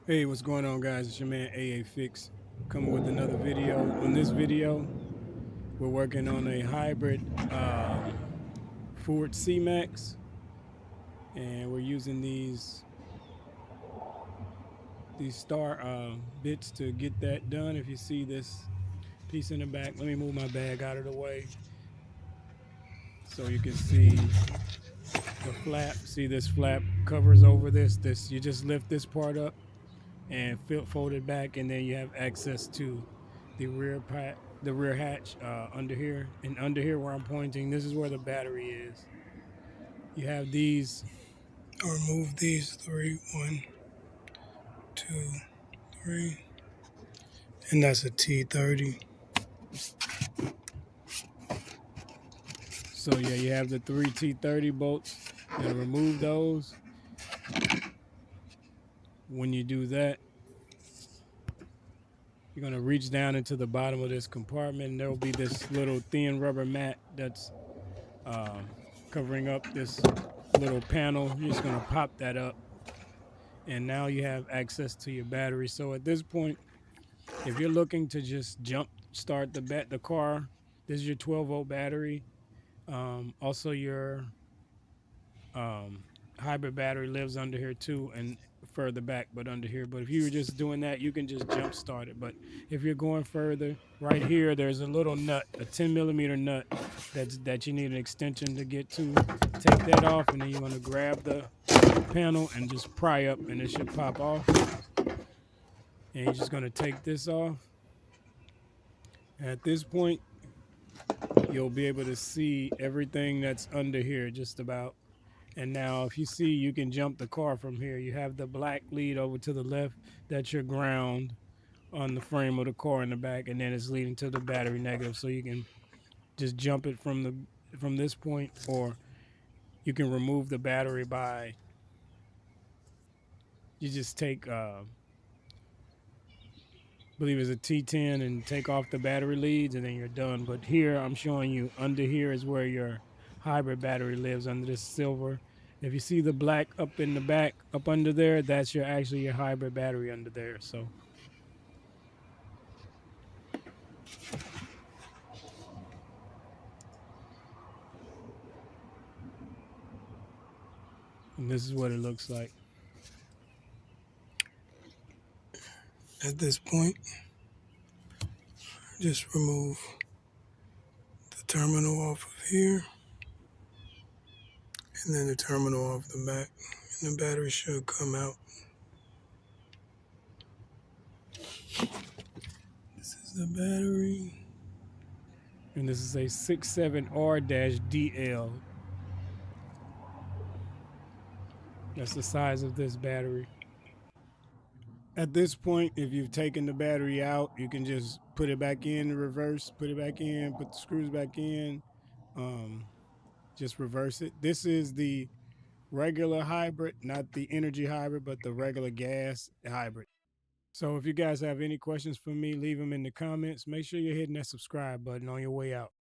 Hey, what's going on, guys? It's your man AA Fix coming with another video. On this video, we're working on a hybrid Ford C-Max, and we're using these star bits to get that done. If you see this piece in the back, let me move my bag out of the way so you can see the flap. See, this flap covers over this. You just lift this part up and fold it back, and then you have access to the rear hatch under here. And under here where I'm pointing, this is where the battery is. You have these. I'll remove these three. 1, 2, 3. And that's a T30. So yeah, you have the 3 T30 bolts. You gotta remove those. When you do that, you're gonna reach down into the bottom of this compartment, and there will be this little thin rubber mat that's covering up this little panel. You're just gonna pop that up, and now you have access to your battery. So at this point, if you're looking to just jump start the car, this is your 12-volt battery. Also, your hybrid battery lives under here too, and further back, but under here. But if you were just doing that, you can just jump start it. But if you're going further, right here, there's a little nut, a 10mm nut that you need an extension to get to. Take that off, and then you're going to grab the panel and just pry up, and it should pop off. And you're just going to take this off. At this point, you'll be able to see everything that's under here just about. And now if you see, you can jump the car from here. You have the black lead over to the left. That's your ground on the frame of the car in the back, and then it's leading to the battery negative. So you can just jump it from this point, or you can remove the battery by, you just take I believe it's a T10 and take off the battery leads, and then you're done. But here I'm showing you under here is where your hybrid battery lives, under this silver. If you see the black up in the back, up under there, that's actually your hybrid battery under there. So, and this is what it looks like. At this point, just remove the terminal off of here, and then the terminal off the back, and the battery should come out. This is the battery, and this is a 67R-DL. That's the size of this battery. At this point, if you've taken the battery out, you can just put it back in reverse, put it back in, put the screws back in, just reverse it. This is the regular hybrid, not the energy hybrid, but the regular gas hybrid. So if you guys have any questions for me, leave them in the comments. Make sure you're hitting that subscribe button on your way out.